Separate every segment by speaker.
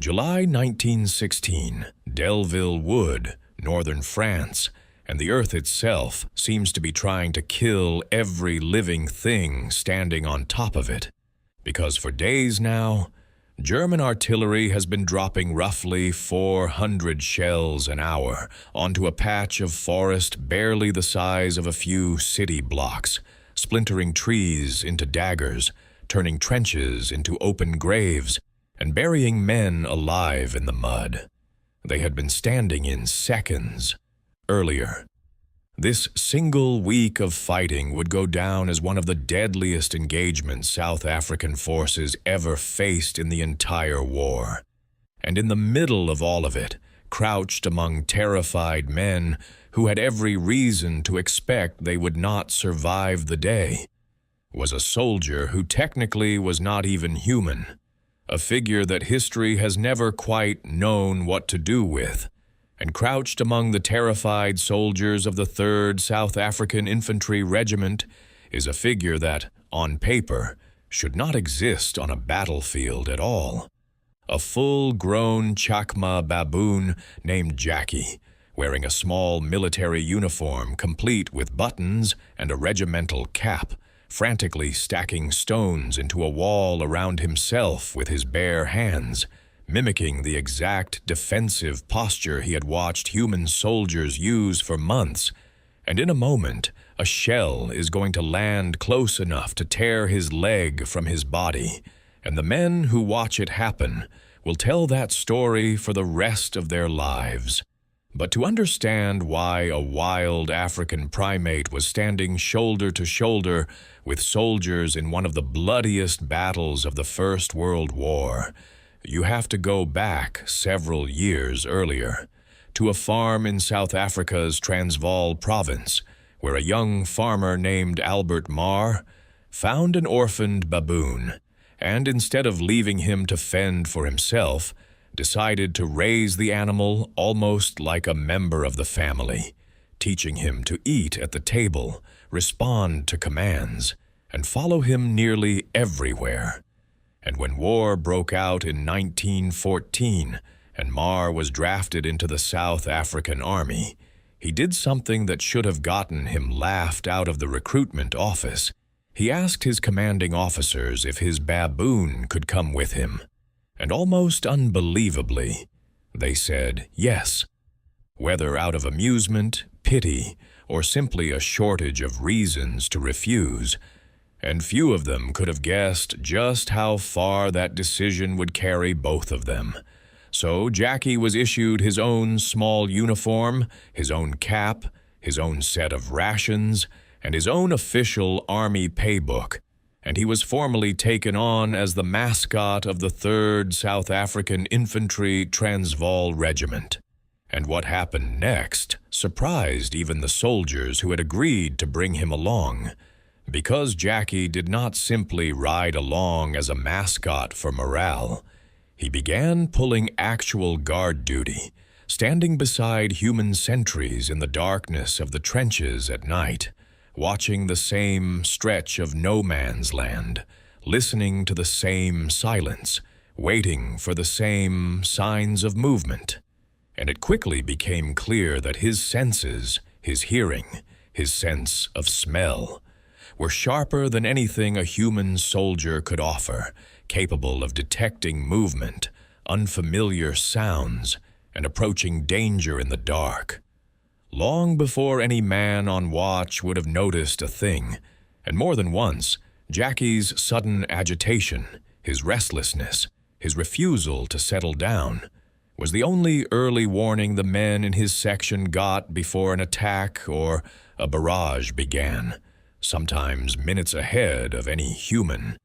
Speaker 1: July 1916, Delville Wood, northern France, and the earth itself seems to be trying to kill every living thing standing on top of it. Because for days now, German artillery has been dropping roughly 400 shells an hour onto a patch of forest barely the size of a few city blocks, splintering trees into daggers, turning trenches into open graves, and burying men alive in the mud. They had been standing in seconds earlier. This single week of fighting would go down as one of the deadliest engagements South African forces ever faced in the entire war. And in the middle of all of it, crouched among terrified men who had every reason to expect they would not survive the day, was a soldier who technically was not even human, a figure that history has never quite known what to do with. And crouched among the terrified soldiers of the 3rd South African Infantry Regiment is a figure that, on paper, should not exist on a battlefield at all. A full-grown chacma baboon named Jackie, wearing a small military uniform complete with buttons and a regimental cap, frantically stacking stones into a wall around himself with his bare hands, mimicking the exact defensive posture he had watched human soldiers use for months. And in a moment, a shell is going to land close enough to tear his leg from his body, and the men who watch it happen will tell that story for the rest of their lives. But to understand why a wild African primate was standing shoulder to shoulder with soldiers in one of the bloodiest battles of the First World War, you have to go back several years earlier, to a farm in South Africa's Transvaal province, where a young farmer named Albert Marr found an orphaned baboon, and instead of leaving him to fend for himself, decided to raise the animal almost like a member of the family, teaching him to eat at the table, respond to commands, and follow him nearly everywhere. And when war broke out in 1914 and Marr was drafted into the South African Army, he did something that should have gotten him laughed out of the recruitment office. He asked his commanding officers if his baboon could come with him. And almost unbelievably, they said yes, whether out of amusement, pity, or simply a shortage of reasons to refuse. And few of them could have guessed just how far that decision would carry both of them. So Jackie was issued his own small uniform, his own cap, his own set of rations, and his own official Army paybook, and he was formally taken on as the mascot of the 3rd South African Infantry Transvaal Regiment. And what happened next surprised even the soldiers who had agreed to bring him along, because Jackie did not simply ride along as a mascot for morale. He began pulling actual guard duty, standing beside human sentries in the darkness of the trenches at night, watching the same stretch of no man's land, listening to the same silence, waiting for the same signs of movement. And it quickly became clear that his senses, his hearing, his sense of smell, were sharper than anything a human soldier could offer, capable of detecting movement, unfamiliar sounds, and approaching danger in the dark. Long before any man on watch would have noticed a thing, and more than once, Jackie's sudden agitation, his restlessness, his refusal to settle down, was the only early warning the men in his section got before an attack or a barrage began, sometimes minutes ahead of any human.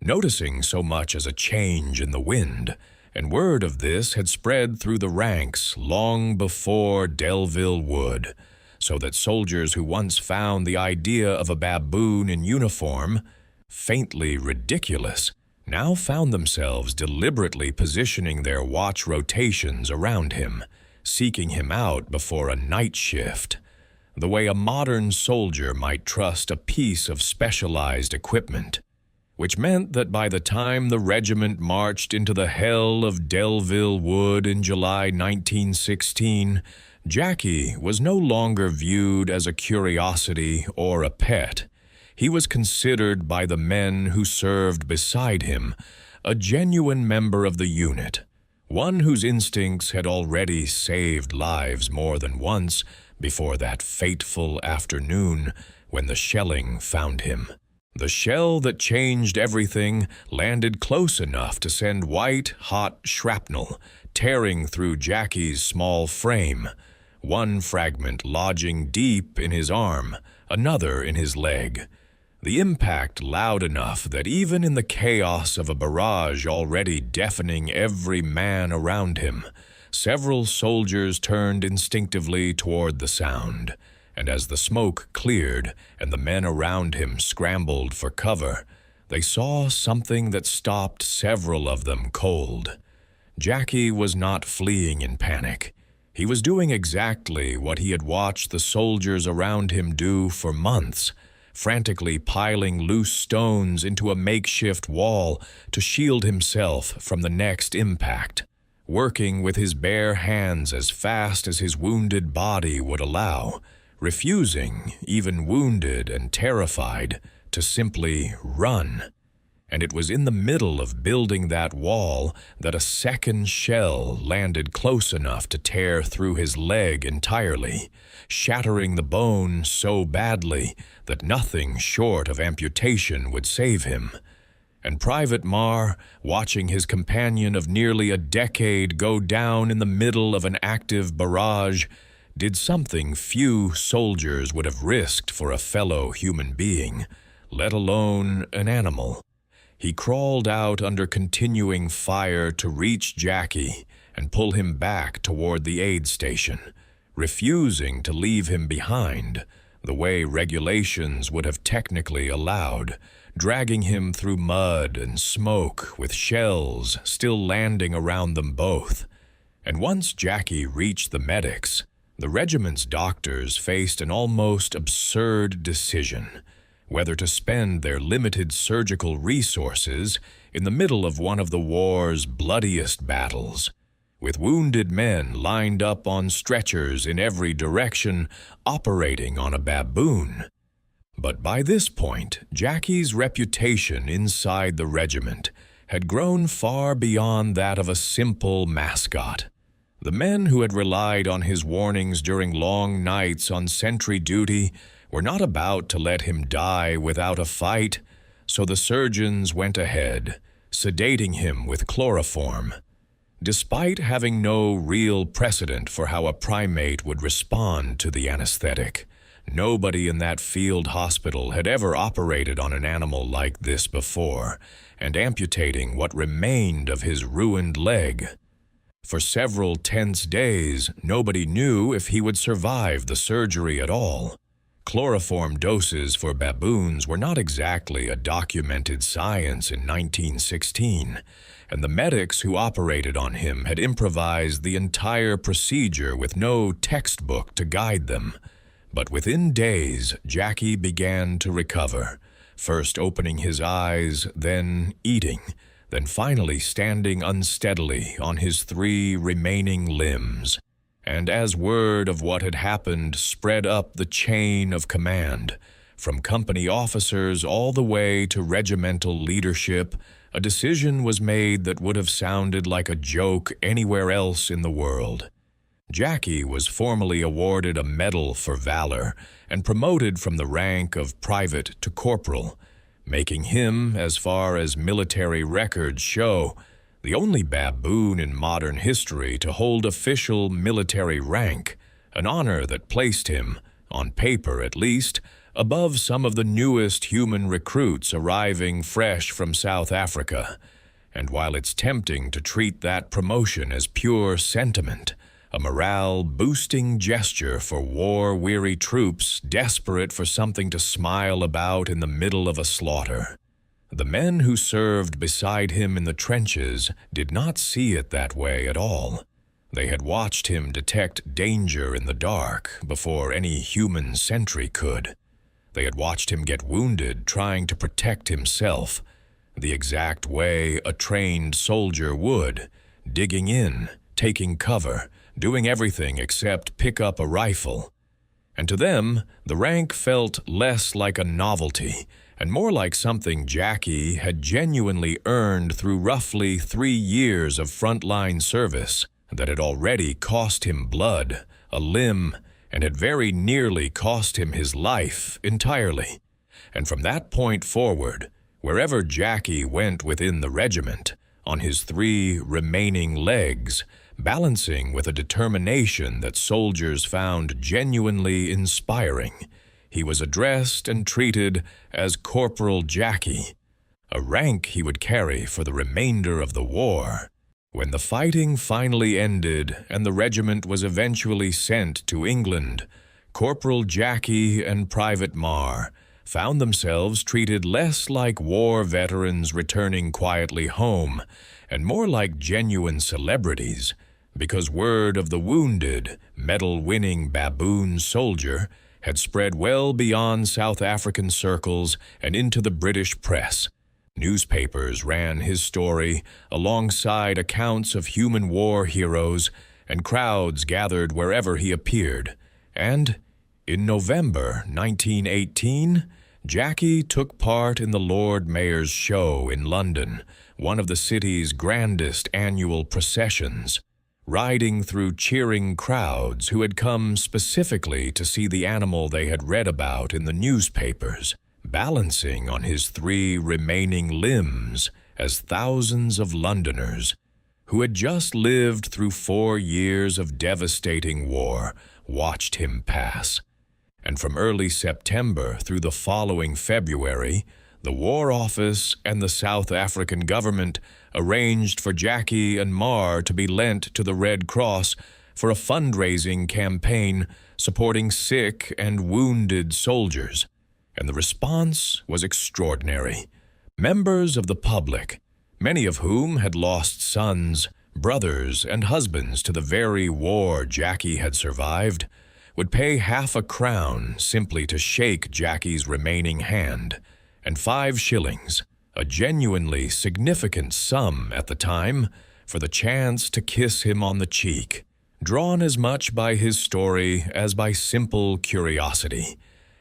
Speaker 1: Noticing so much as a change in the wind, and word of this had spread through the ranks long before Delville Wood, so that soldiers who once found the idea of a baboon in uniform faintly ridiculous now found themselves deliberately positioning their watch rotations around him, seeking him out before a night shift, the way a modern soldier might trust a piece of specialized equipment. which meant that by the time the regiment marched into the hell of Delville Wood in July 1916, Jackie was no longer viewed as a curiosity or a pet. He was considered by the men who served beside him a genuine member of the unit, one whose instincts had already saved lives more than once before that fateful afternoon when the shelling found him. The shell that changed everything landed close enough to send white-hot shrapnel tearing through Jackie's small frame, one fragment lodging deep in his arm, another in his leg. The impact loud enough that even in the chaos of a barrage already deafening every man around him, several soldiers turned instinctively toward the sound. And as the smoke cleared and the men around him scrambled for cover, they saw something that stopped several of them cold. Jackie was not fleeing in panic. He was doing exactly what he had watched the soldiers around him do for months, frantically piling loose stones into a makeshift wall to shield himself from the next impact, working with his bare hands as fast as his wounded body would allow, refusing, even wounded and terrified, to simply run. And it was in the middle of building that wall that a second shell landed close enough to tear through his leg entirely, shattering the bone so badly that nothing short of amputation would save him. And Private Marr, watching his companion of nearly a decade go down in the middle of an active barrage, did something few soldiers would have risked for a fellow human being, let alone an animal. He crawled out under continuing fire to reach Jackie and pull him back toward the aid station, refusing to leave him behind, the way regulations would have technically allowed, dragging him through mud and smoke with shells still landing around them both. And once Jackie reached the medics, the regiment's doctors faced an almost absurd decision, whether to spend their limited surgical resources in the middle of one of the war's bloodiest battles, with wounded men lined up on stretchers in every direction, operating on a baboon. But by this point, Jackie's reputation inside the regiment had grown far beyond that of a simple mascot. The men who had relied on his warnings during long nights on sentry duty were not about to let him die without a fight, so the surgeons went ahead, sedating him with chloroform. Despite having no real precedent for how a primate would respond to the anesthetic, nobody in that field hospital had ever operated on an animal like this before, and amputating what remained of his ruined leg. For several tense days, nobody knew if he would survive the surgery at all. Chloroform doses for baboons were not exactly a documented science in 1916, and the medics who operated on him had improvised the entire procedure with no textbook to guide them. But within days, Jackie began to recover, first opening his eyes, then eating, then finally standing unsteadily on his 3 remaining limbs. And as word of what had happened spread up the chain of command, from company officers all the way to regimental leadership, a decision was made that would have sounded like a joke anywhere else in the world. Jackie was formally awarded a medal for valor and promoted from the rank of private to corporal, making him, as far as military records show, the only baboon in modern history to hold official military rank, an honor that placed him, on paper at least, above some of the newest human recruits arriving fresh from South Africa. And while it's tempting to treat that promotion as pure sentiment, a morale-boosting gesture for war-weary troops desperate for something to smile about in the middle of a slaughter, the men who served beside him in the trenches did not see it that way at all. They had watched him detect danger in the dark before any human sentry could. They had watched him get wounded trying to protect himself, the exact way a trained soldier would, digging in, taking cover, doing everything except pick up a rifle. And to them, the rank felt less like a novelty and more like something Jackie had genuinely earned through roughly 3 years of frontline service that had already cost him blood, a limb, and had very nearly cost him his life entirely. And from that point forward, wherever Jackie went within the regiment, on his 3 remaining legs, balancing with a determination that soldiers found genuinely inspiring, he was addressed and treated as Corporal Jackie, a rank he would carry for the remainder of the war. When the fighting finally ended and the regiment was eventually sent to England, Corporal Jackie and Private Marr found themselves treated less like war veterans returning quietly home and more like genuine celebrities, because word of the wounded, medal-winning baboon soldier had spread well beyond South African circles and into the British press. Newspapers ran his story alongside accounts of human war heroes, and crowds gathered wherever he appeared. And in November 1918, Jackie took part in the Lord Mayor's show in London, one of the city's grandest annual processions, riding through cheering crowds who had come specifically to see the animal they had read about in the newspapers, balancing on his 3 remaining limbs as thousands of Londoners, who had just lived through 4 years of devastating war, watched him pass. And from early September through the following February, the War Office and the South African government arranged for Jackie and Marr to be lent to the Red Cross for a fundraising campaign supporting sick and wounded soldiers. And the response was extraordinary. Members of the public, many of whom had lost sons, brothers, and husbands to the very war Jackie had survived, would pay half a crown simply to shake Jackie's remaining hand, and 5 shillings, a genuinely significant sum at the time, for the chance to kiss him on the cheek, drawn as much by his story as by simple curiosity.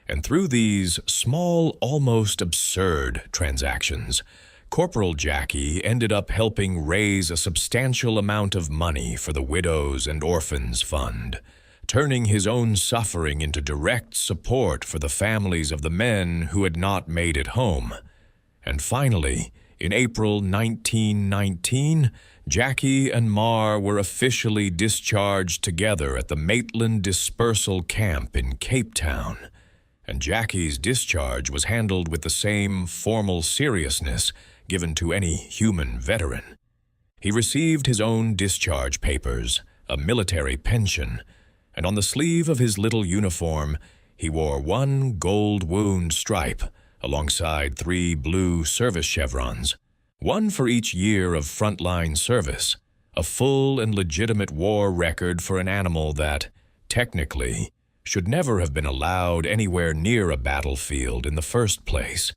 Speaker 1: And through these small, almost absurd transactions, Corporal Jackie ended up helping raise a substantial amount of money for the Widows and Orphans Fund, turning his own suffering into direct support for the families of the men who had not made it home. And finally, in April 1919, Jackie and Marr were officially discharged together at the Maitland Dispersal Camp in Cape Town. And Jackie's discharge was handled with the same formal seriousness given to any human veteran. He received his own discharge papers, a military pension, and on the sleeve of his little uniform, he wore 1 gold wound stripe alongside 3 blue service chevrons, 1 for each year of frontline service, a full and legitimate war record for an animal that, technically, should never have been allowed anywhere near a battlefield in the first place.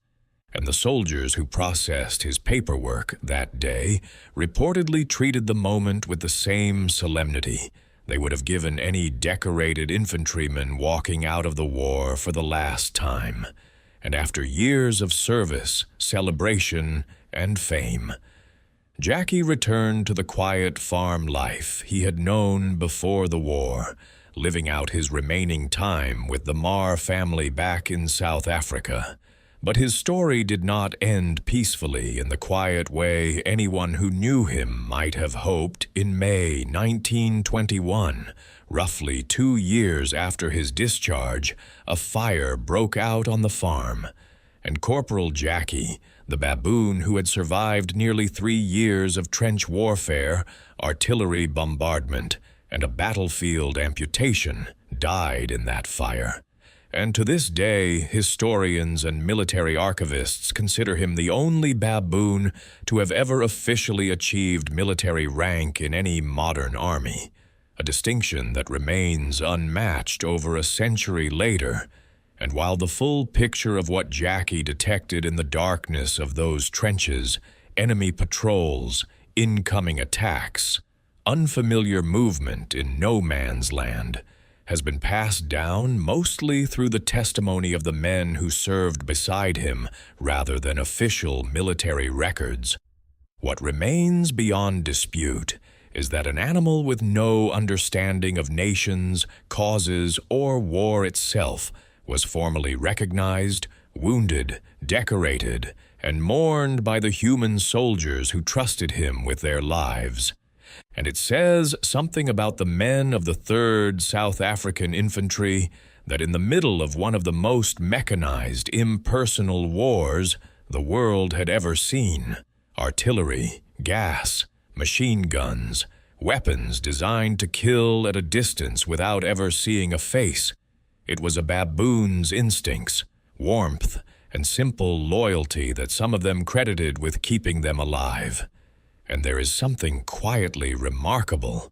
Speaker 1: And the soldiers who processed his paperwork that day reportedly treated the moment with the same solemnity they would have given any decorated infantryman walking out of the war for the last time. And after years of service, celebration, and fame, Jackie returned to the quiet farm life he had known before the war, living out his remaining time with the Marr family back in South Africa. But his story did not end peacefully in the quiet way anyone who knew him might have hoped. In May 1921, roughly 2 years after his discharge, a fire broke out on the farm, and Corporal Jackie, the baboon who had survived nearly 3 years of trench warfare, artillery bombardment, and a battlefield amputation, died in that fire. And to this day, historians and military archivists consider him the only baboon to have ever officially achieved military rank in any modern army, a distinction that remains unmatched over a century later, And while the full picture of what Jackie detected in the darkness of those trenches, enemy patrols, incoming attacks, unfamiliar movement in no man's land, has been passed down mostly through the testimony of the men who served beside him rather than official military records, what remains beyond dispute is that an animal with no understanding of nations, causes, or war itself was formally recognized, wounded, decorated, and mourned by the human soldiers who trusted him with their lives. And it says something about the men of the 3rd South African Infantry that in the middle of one of the most mechanized, impersonal wars the world had ever seen, artillery, gas, machine guns, weapons designed to kill at a distance without ever seeing a face, it was a baboon's instincts, warmth, and simple loyalty that some of them credited with keeping them alive. And there is something quietly remarkable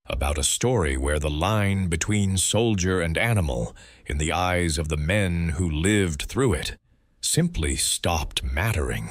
Speaker 1: about a story where the line between soldier and animal, in the eyes of the men who lived through it, simply stopped mattering.